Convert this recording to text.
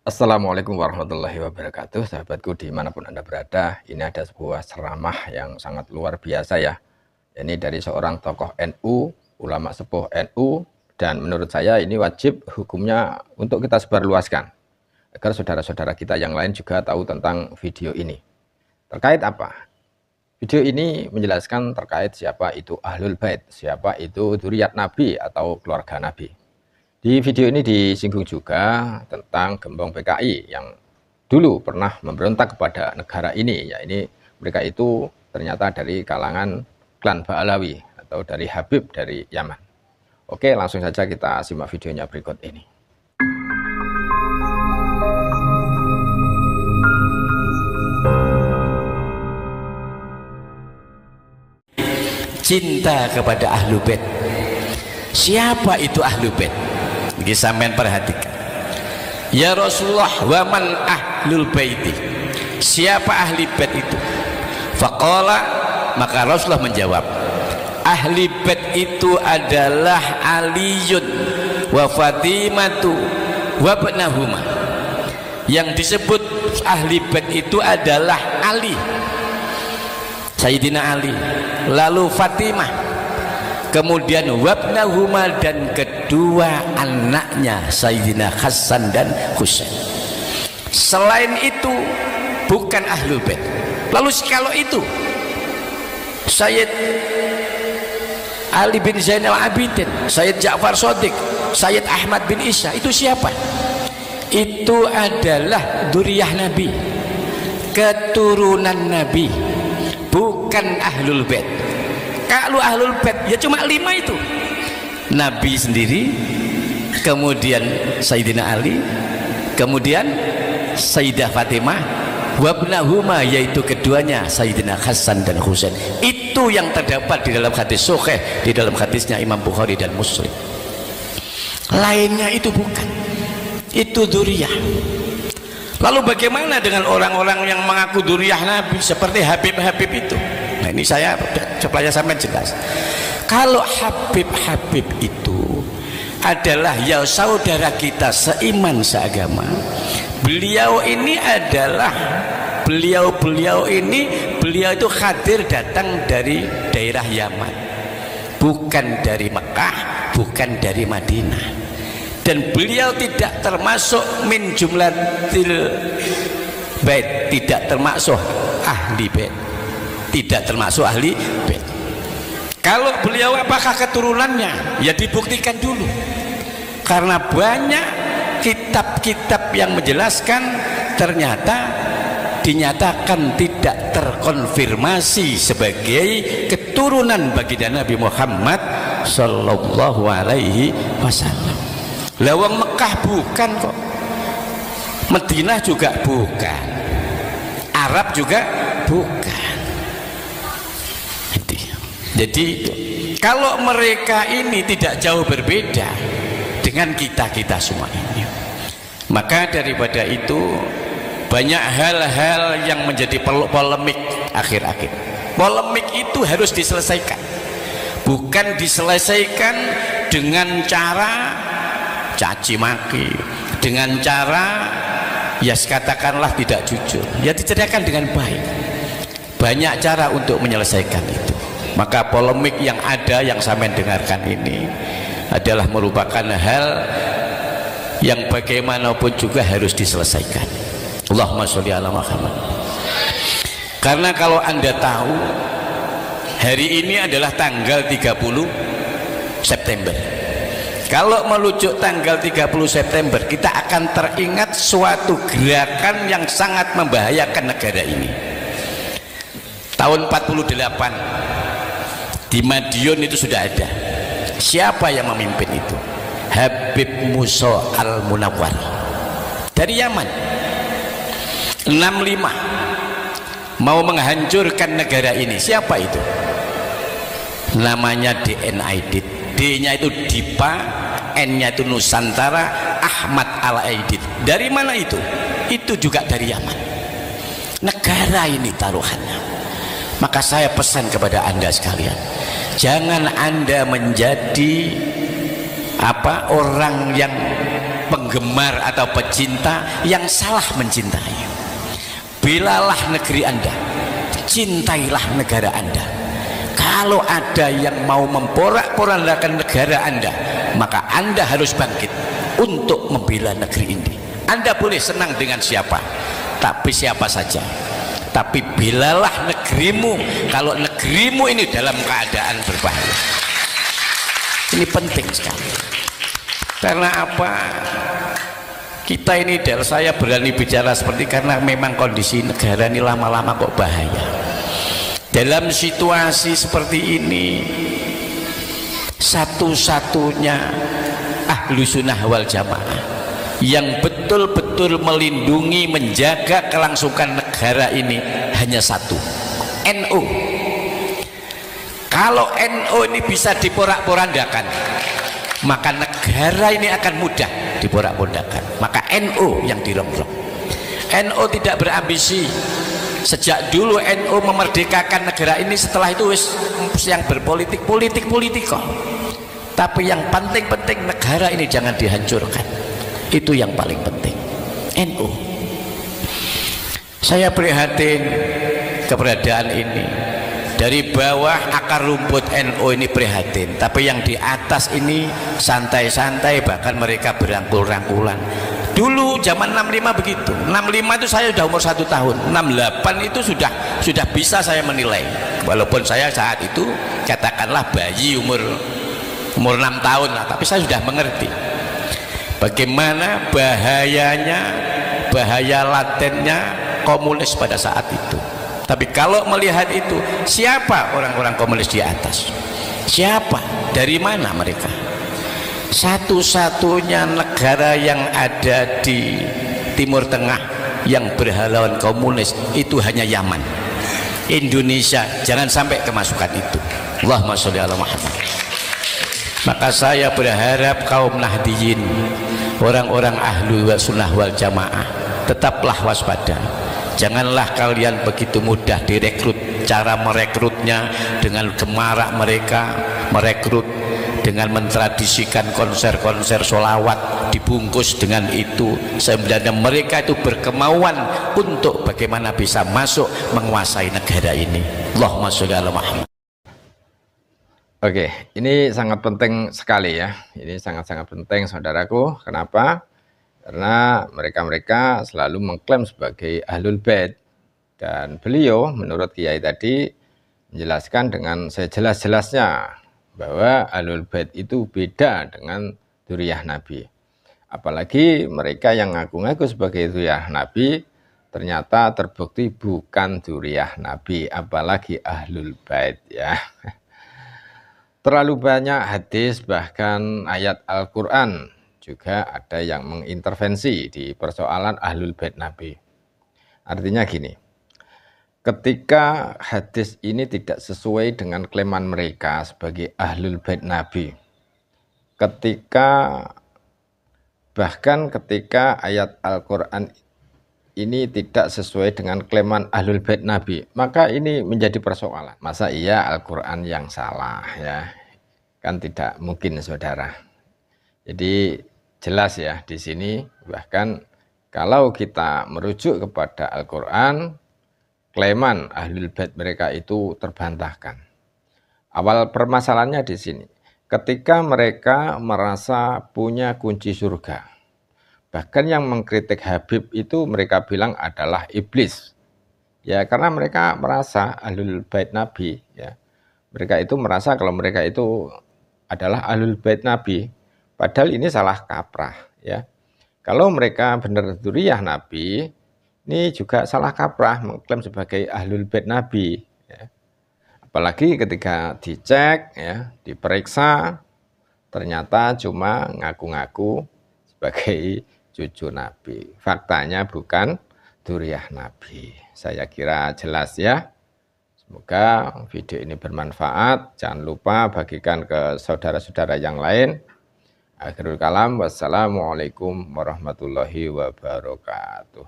Assalamualaikum warahmatullahi wabarakatuh, sahabatku dimanapun Anda berada. Ini ada sebuah ceramah yang sangat luar biasa ya. Ini dari seorang tokoh NU, ulama sepuh NU, dan menurut saya ini wajib hukumnya untuk kita sebarluaskan agar saudara-saudara kita yang lain juga tahu tentang video ini. Terkait apa? Video ini menjelaskan terkait siapa itu Ahlul Bait, siapa itu dzurriyyat Nabi atau keluarga Nabi. Di video ini disinggung juga tentang gembong PKI yang dulu pernah memberontak kepada negara ini. Ya, ini mereka itu ternyata dari kalangan klan Ba'alawi atau dari Habib dari Yaman. Oke, langsung saja kita simak videonya berikut ini. Cinta kepada Ahlul Bait. Siapa itu Ahlul Bait? Ini sampean perhatikan. Ya Rasulullah, wa man ahlul baiti? Siapa ahli bait itu? Faqala, maka Rasulullah menjawab, ahli bait itu adalah Aliyun wa Fatimatu wa ibnahuma. Yang disebut ahli bait itu adalah Ali, Sayyidina Ali, lalu Fatimah, kemudian wabnahuma, dan kedua anaknya Sayyidina Hasan dan Husain. Selain itu bukan Ahlul Bait. Lalu kalau itu Sayyid Ali bin Zainal Abidin, Sayyid Ja'far Shadiq, Sayyid Ahmad bin Isa, itu siapa? Itu adalah dzurriyyah Nabi, keturunan Nabi, bukan Ahlul Bait. Kalau Ahlul Bait ya cuma 5 itu, Nabi sendiri, kemudian Sayyidina Ali, kemudian Sayyidah Fatimah, wabnahuma, yaitu keduanya Sayyidina Hasan dan Husain. Itu yang terdapat di dalam hadis sahih, di dalam hadisnya Imam Bukhari dan Muslim. Lainnya itu bukan, itu dzurriyyah. Lalu bagaimana dengan orang-orang yang mengaku dzurriyyah Nabi seperti Habib-Habib itu? Nah, ini saya supaya sampai jelas. Kalau Habib-Habib itu adalah ya saudara kita seiman seagama. Beliau ini adalah beliau itu hadir datang dari daerah Yaman, bukan dari Mekah, bukan dari Madinah. Dan beliau tidak termasuk min jumlatil bait, tidak termasuk ahli bait, tidak termasuk ahli bait. Kalau beliau apakah keturunannya? Ya dibuktikan dulu, karena banyak kitab-kitab yang menjelaskan ternyata dinyatakan tidak terkonfirmasi sebagai keturunan baginda Nabi Muhammad sallallahu alaihi wasallam. Lawang Mekah bukan kok, Madinah juga bukan, Arab juga bukan. Jadi kalau mereka ini tidak jauh berbeda dengan kita semua ini, maka daripada itu banyak hal-hal yang menjadi polemik akhir-akhir. Polemik itu harus diselesaikan, bukan diselesaikan dengan cara caci maki, dengan cara ya katakanlah tidak jujur. Ya diceritakan dengan baik. Banyak cara untuk menyelesaikan itu. Maka polemik yang ada, yang saya dengarkan ini adalah merupakan hal yang bagaimanapun juga harus diselesaikan. Allahumma sholli ala Muhammad. Karena kalau Anda tahu, hari ini adalah tanggal 30 September. Kalau merujuk tanggal 30 September, kita akan teringat suatu gerakan yang sangat membahayakan negara ini. Tahun 48 di Madiun itu sudah ada. Siapa yang memimpin itu? Habib Musa Al-Munawwar dari Yaman. 65 mau menghancurkan negara ini. Siapa itu? Namanya DNID. D-nya itu Dipa, N-nya itu Nusantara, Ahmad Al-Aidid. Dari mana itu? Itu juga dari Yaman. Negara ini taruhannya. Maka saya pesan kepada Anda sekalian, jangan Anda menjadi orang yang penggemar atau pecinta yang salah mencintai. Belalah negeri Anda, cintailah negara Anda. Kalau ada yang mau memporak-porandakan negara Anda, maka Anda harus bangkit untuk membela negeri ini. Anda boleh senang dengan siapa, tapi siapa saja, tapi belalah negerimu kalau negerimu ini dalam keadaan berbahaya. Ini penting sekali. Karena apa? Kita ini, saya berani bicara seperti karena memang kondisi negara ini lama-lama kok bahaya. Dalam situasi seperti ini, satu-satunya ahlu sunnah wal jamaah yang betul-betul melindungi, menjaga kelangsungan negara ini hanya satu, NU. Kalau NU ini bisa diporak-porandakan, maka negara ini akan mudah diporak-porandakan. Maka NU yang dirongrong. NU tidak berambisi. Sejak dulu NU memerdekakan negara ini, setelah itu yang berpolitik kok. Tapi yang penting negara ini jangan dihancurkan. Itu yang paling penting. NU. Saya prihatin keberadaan ini. Dari bawah akar rumput NU ini prihatin, tapi yang di atas ini santai-santai, bahkan mereka berangkul-rangkulan. Dulu zaman 65 begitu. 65 itu saya sudah umur 1 tahun. 68 itu sudah bisa saya menilai. Walaupun saya saat itu katakanlah bayi umur 6 tahun lah, tapi saya sudah mengerti bagaimana bahaya latennya komunis pada saat itu. Tapi kalau melihat itu, siapa orang-orang komunis di atas? Siapa? Dari mana mereka? Satu-satunya negara yang ada di Timur Tengah yang berhaluan komunis itu hanya Yaman. Indonesia jangan sampai kemasukan itu. Allahumma sholli ala Muhammad. Maka saya berharap kaum Nahdiyin, orang-orang ahlu sunnah wal jamaah, tetaplah waspada. Janganlah kalian begitu mudah direkrut. Cara merekrutnya dengan gemarak mereka merekrut dengan mentradisikan konser-konser sholawat, dibungkus dengan itu. Sebenarnya mereka itu berkemauan untuk bagaimana bisa masuk menguasai negara ini. Allahumma sholli ala Muhammad. Oke, ini sangat penting sekali ya. Ini sangat-sangat penting, saudaraku. Kenapa? Karena mereka selalu mengklaim sebagai Ahlul Bait, dan beliau menurut Kiai tadi menjelaskan dengan sejelas-jelasnya bahwa Ahlul Bait itu beda dengan dzurriyyah Nabi. Apalagi mereka yang ngaku-ngaku sebagai dzurriyyah Nabi ternyata terbukti bukan dzurriyyah Nabi, apalagi Ahlul Bait ya. Terlalu banyak hadis bahkan ayat Al-Qur'an juga ada yang mengintervensi di persoalan Ahlul Bait Nabi. Artinya gini, ketika hadis ini tidak sesuai dengan klaiman mereka sebagai Ahlul Bait Nabi, bahkan ketika ayat Al-Quran ini tidak sesuai dengan klaiman Ahlul Bait Nabi, maka ini menjadi persoalan. Masa iya Al-Quran yang salah ya? Kan tidak mungkin, saudara. Jadi jelas ya di sini, bahkan kalau kita merujuk kepada Al-Quran, klaiman Ahlul Bait mereka itu terbantahkan. Awal permasalahannya di sini, ketika mereka merasa punya kunci surga, bahkan yang mengkritik Habib itu mereka bilang adalah iblis. Ya, karena mereka merasa Ahlul Bait Nabi, ya. Mereka itu merasa kalau mereka itu adalah Ahlul Bait Nabi. Padahal ini salah kaprah ya. Kalau mereka benar dzurriyyah Nabi, ini juga salah kaprah mengklaim sebagai Ahlul Bait Nabi ya. Apalagi ketika dicek ya, diperiksa, ternyata cuma ngaku-ngaku sebagai cucu Nabi. Faktanya bukan dzurriyyah Nabi. Saya kira jelas ya. Semoga video ini bermanfaat. Jangan lupa bagikan ke saudara-saudara yang lain. Akhirul kalam, wassalamualaikum warahmatullahi wabarakatuh.